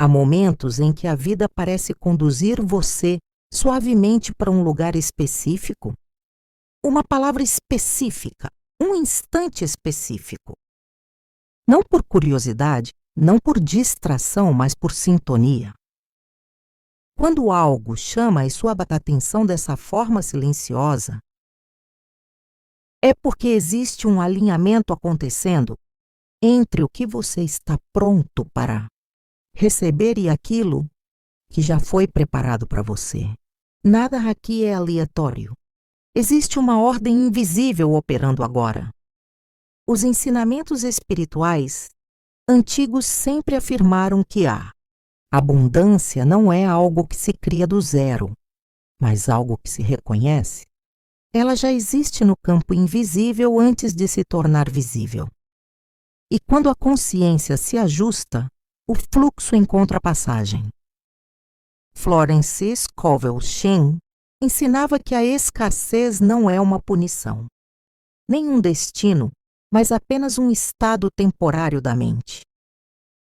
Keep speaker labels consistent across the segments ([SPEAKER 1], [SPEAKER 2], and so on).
[SPEAKER 1] Há momentos em que a vida parece conduzir você suavemente para um lugar específico, uma palavra específica, um instante específico. Não por curiosidade, não por distração, mas por sintonia. Quando algo chama a sua atenção dessa forma silenciosa, é porque existe um alinhamento acontecendo entre o que você está pronto para receber e aquilo que já foi preparado para você. Nada aqui é aleatório. Existe uma ordem invisível operando agora. Os ensinamentos espirituais antigos sempre afirmaram que a abundância não é algo que se cria do zero, mas algo que se reconhece. Ela já existe no campo invisível antes de se tornar visível. E quando a consciência se ajusta, o fluxo encontra passagem. Florence Scovel Shinn ensinava que a escassez não é uma punição, nem um destino, mas apenas um estado temporário da mente.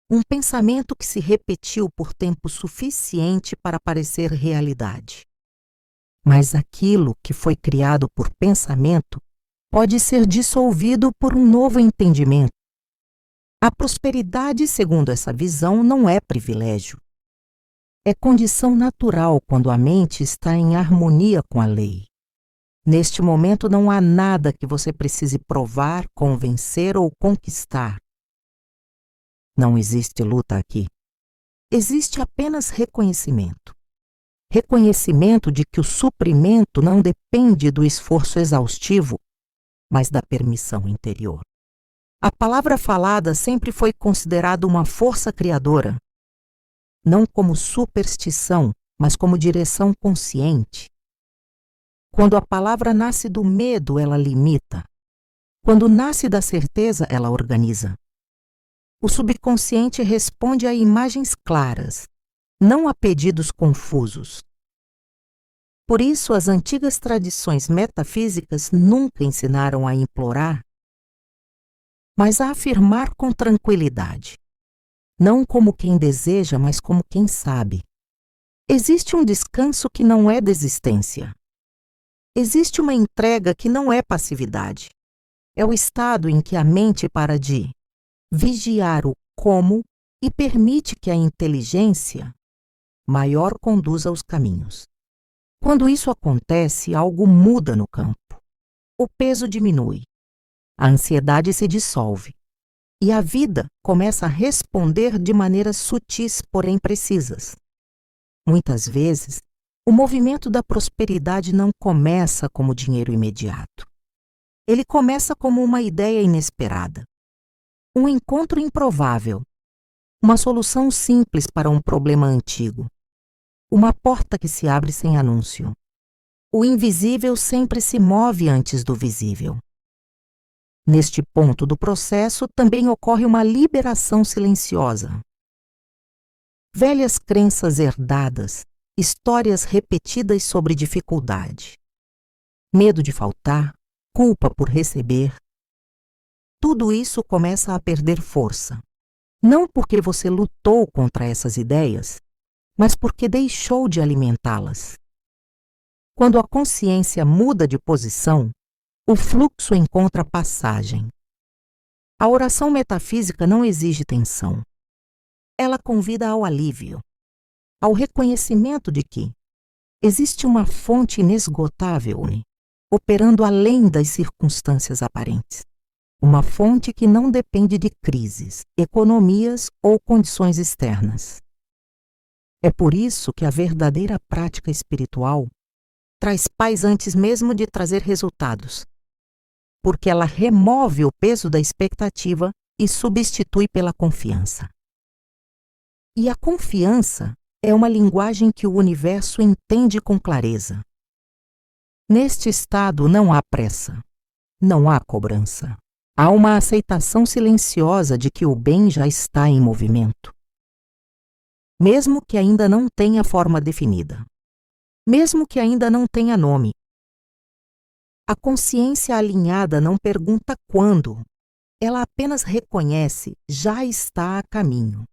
[SPEAKER 1] Um pensamento que se repetiu por tempo suficiente para parecer realidade. Mas aquilo que foi criado por pensamento pode ser dissolvido por um novo entendimento. A prosperidade, segundo essa visão, não é privilégio. É condição natural quando a mente está em harmonia com a lei. Neste momento não há nada que você precise provar, convencer ou conquistar. Não existe luta aqui. Existe apenas reconhecimento. Reconhecimento de que o suprimento não depende do esforço exaustivo, mas da permissão interior. A palavra falada sempre foi considerada uma força criadora, não como superstição, mas como direção consciente. Quando a palavra nasce do medo, ela limita. Quando nasce da certeza, ela organiza. O subconsciente responde a imagens claras, não a pedidos confusos. Por isso, as antigas tradições metafísicas nunca ensinaram a implorar, mas a afirmar com tranquilidade. Não como quem deseja, mas como quem sabe. Existe um descanso que não é desistência. Existe uma entrega que não é passividade. É o estado em que a mente para de vigiar o como e permite que a inteligência maior conduza os caminhos. Quando isso acontece, algo muda no campo. O peso diminui. A ansiedade se dissolve. E a vida começa a responder de maneiras sutis, porém precisas. Muitas vezes, o movimento da prosperidade não começa como dinheiro imediato. Ele começa como uma ideia inesperada. Um encontro improvável. Uma solução simples para um problema antigo. Uma porta que se abre sem anúncio. O invisível sempre se move antes do visível. Neste ponto do processo também ocorre uma liberação silenciosa. Velhas crenças herdadas, histórias repetidas sobre dificuldade. Medo de faltar, culpa por receber. Tudo isso começa a perder força. Não porque você lutou contra essas ideias, mas porque deixou de alimentá-las. Quando a consciência muda de posição, o fluxo encontra passagem. A oração metafísica não exige tensão. Ela convida ao alívio, ao reconhecimento de que existe uma fonte inesgotável, operando além das circunstâncias aparentes. Uma fonte que não depende de crises, economias ou condições externas. É por isso que a verdadeira prática espiritual traz paz antes mesmo de trazer resultados, porque ela remove o peso da expectativa e substitui pela confiança. E a confiança é uma linguagem que o universo entende com clareza. Neste estado não há pressa, não há cobrança. Há uma aceitação silenciosa de que o bem já está em movimento. Mesmo que ainda não tenha forma definida. Mesmo que ainda não tenha nome. A consciência alinhada não pergunta quando. Ela apenas reconhece, já está a caminho.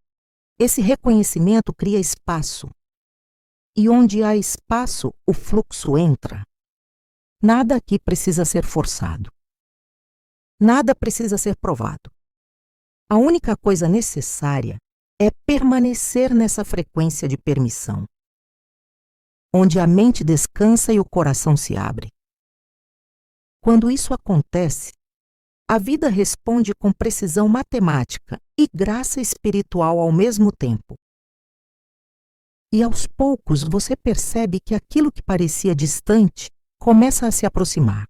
[SPEAKER 1] Esse reconhecimento cria espaço. E onde há espaço, o fluxo entra. Nada aqui precisa ser forçado. Nada precisa ser provado. A única coisa necessária é permanecer nessa frequência de permissão, onde a mente descansa e o coração se abre. Quando isso acontece, a vida responde com precisão matemática e graça espiritual ao mesmo tempo. E aos poucos você percebe que aquilo que parecia distante começa a se aproximar.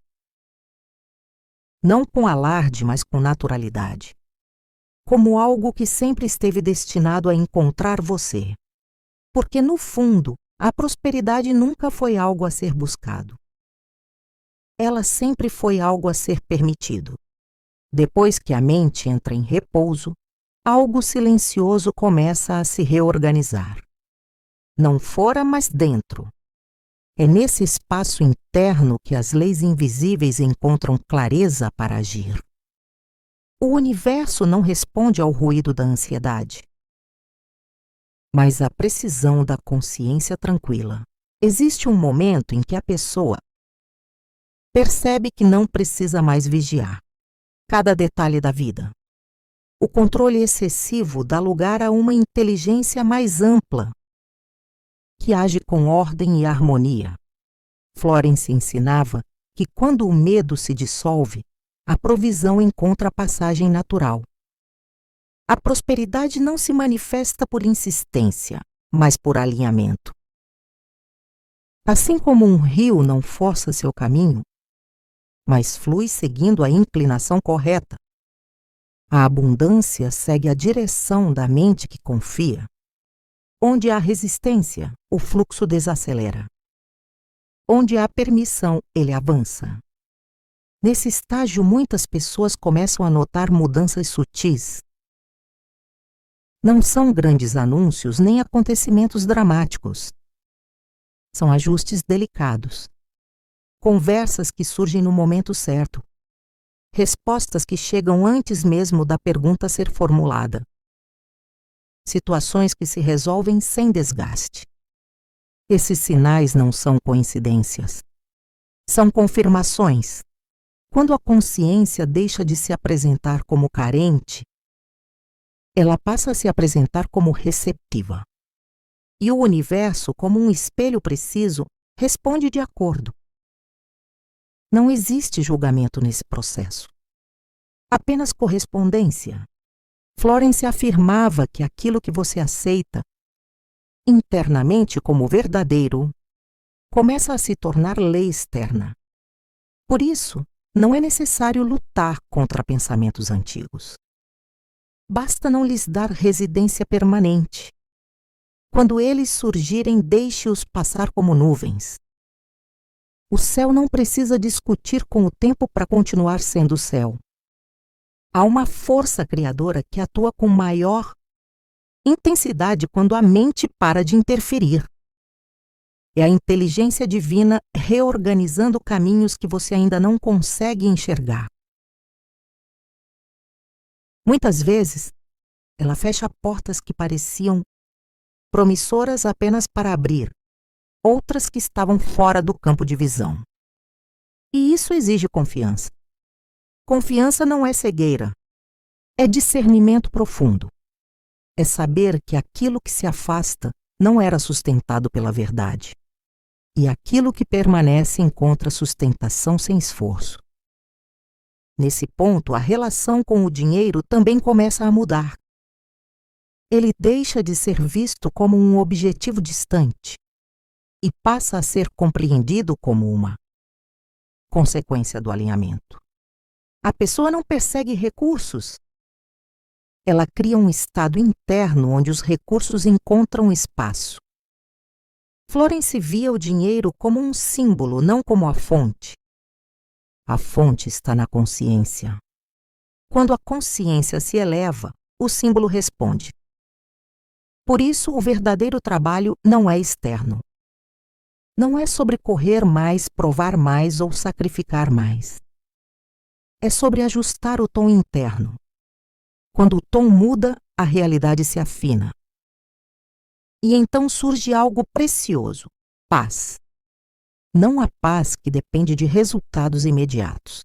[SPEAKER 1] Não com alarde, mas com naturalidade. Como algo que sempre esteve destinado a encontrar você. Porque, no fundo, a prosperidade nunca foi algo a ser buscado. Ela sempre foi algo a ser permitido. Depois que a mente entra em repouso, algo silencioso começa a se reorganizar. Não fora, mas dentro. É nesse espaço interno que as leis invisíveis encontram clareza para agir. O universo não responde ao ruído da ansiedade, mas à precisão da consciência tranquila. Existe um momento em que a pessoa percebe que não precisa mais vigiar cada detalhe da vida. O controle excessivo dá lugar a uma inteligência mais ampla, que age com ordem e harmonia. Florence ensinava que quando o medo se dissolve, a provisão encontra a passagem natural. A prosperidade não se manifesta por insistência, mas por alinhamento. Assim como um rio não força seu caminho, mas flui seguindo a inclinação correta, a abundância segue a direção da mente que confia. Onde há resistência, o fluxo desacelera. Onde há permissão, ele avança. Nesse estágio, muitas pessoas começam a notar mudanças sutis. Não são grandes anúncios nem acontecimentos dramáticos. São ajustes delicados. Conversas que surgem no momento certo. Respostas que chegam antes mesmo da pergunta ser formulada. Situações que se resolvem sem desgaste. Esses sinais não são coincidências. São confirmações. Quando a consciência deixa de se apresentar como carente, ela passa a se apresentar como receptiva. E o universo, como um espelho preciso, responde de acordo. Não existe julgamento nesse processo. Apenas correspondência. Florence afirmava que aquilo que você aceita internamente como verdadeiro começa a se tornar lei externa. Por isso, não é necessário lutar contra pensamentos antigos. Basta não lhes dar residência permanente. Quando eles surgirem, deixe-os passar como nuvens. O céu não precisa discutir com o tempo para continuar sendo céu. Há uma força criadora que atua com maior intensidade quando a mente para de interferir. É a inteligência divina reorganizando caminhos que você ainda não consegue enxergar. Muitas vezes, ela fecha portas que pareciam promissoras apenas para abrir, outras que estavam fora do campo de visão. E isso exige confiança. Confiança não é cegueira, é discernimento profundo. É saber que aquilo que se afasta não era sustentado pela verdade. E aquilo que permanece encontra sustentação sem esforço. Nesse ponto, a relação com o dinheiro também começa a mudar. Ele deixa de ser visto como um objetivo distante e passa a ser compreendido como uma consequência do alinhamento. A pessoa não persegue recursos. Ela cria um estado interno onde os recursos encontram espaço. Florence via o dinheiro como um símbolo, não como a fonte. A fonte está na consciência. Quando a consciência se eleva, o símbolo responde. Por isso, o verdadeiro trabalho não é externo. Não é sobre correr mais, provar mais ou sacrificar mais. É sobre ajustar o tom interno. Quando o tom muda, a realidade se afina. E então surge algo precioso: paz. Não a paz que depende de resultados imediatos,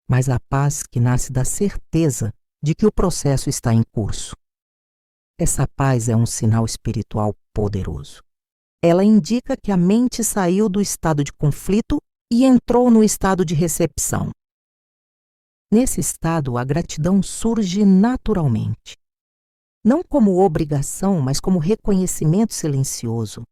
[SPEAKER 1] mas a paz que nasce da certeza de que o processo está em curso. Essa paz é um sinal espiritual poderoso. Ela indica que a mente saiu do estado de conflito e entrou no estado de recepção. Nesse estado, a gratidão surge naturalmente. Não como obrigação, mas como reconhecimento silencioso.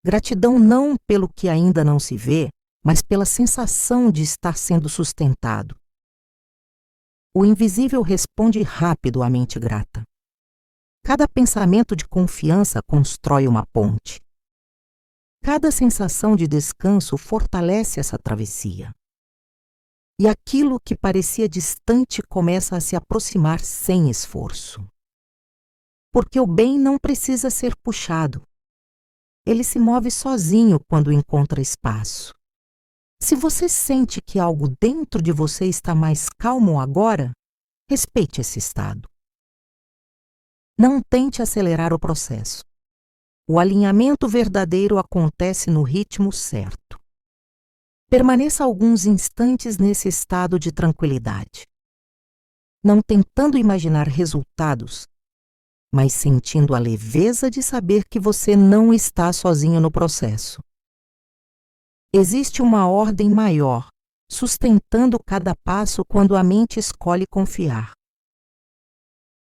[SPEAKER 1] Gratidão não pelo que ainda não se vê, mas pela sensação de estar sendo sustentado. O invisível responde rápido à mente grata. Cada pensamento de confiança constrói uma ponte. Cada sensação de descanso fortalece essa travessia. E aquilo que parecia distante começa a se aproximar sem esforço. Porque o bem não precisa ser puxado. Ele se move sozinho quando encontra espaço. Se você sente que algo dentro de você está mais calmo agora, respeite esse estado. Não tente acelerar o processo. O alinhamento verdadeiro acontece no ritmo certo. Permaneça alguns instantes nesse estado de tranquilidade. Não tentando imaginar resultados, mas sentindo a leveza de saber que você não está sozinho no processo. Existe uma ordem maior, sustentando cada passo quando a mente escolhe confiar.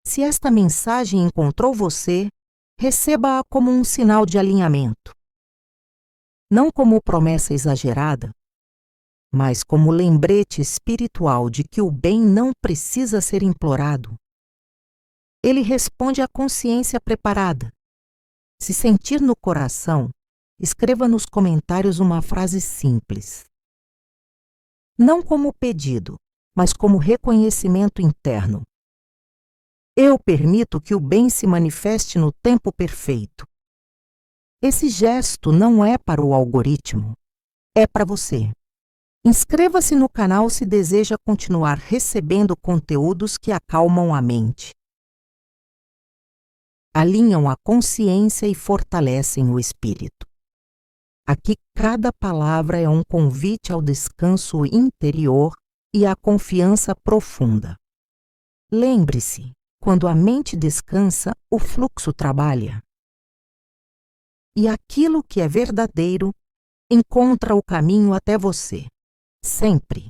[SPEAKER 1] Se esta mensagem encontrou você, receba-a como um sinal de alinhamento. Não como promessa exagerada, mas como lembrete espiritual de que o bem não precisa ser implorado. Ele responde à consciência preparada. Se sentir no coração, escreva nos comentários uma frase simples. Não como pedido, mas como reconhecimento interno. Eu permito que o bem se manifeste no tempo perfeito. Esse gesto não é para o algoritmo, é para você. Inscreva-se no canal se deseja continuar recebendo conteúdos que acalmam a mente, alinham a consciência e fortalecem o espírito. Aqui cada palavra é um convite ao descanso interior e à confiança profunda. Lembre-se, quando a mente descansa, o fluxo trabalha. E aquilo que é verdadeiro encontra o caminho até você, sempre.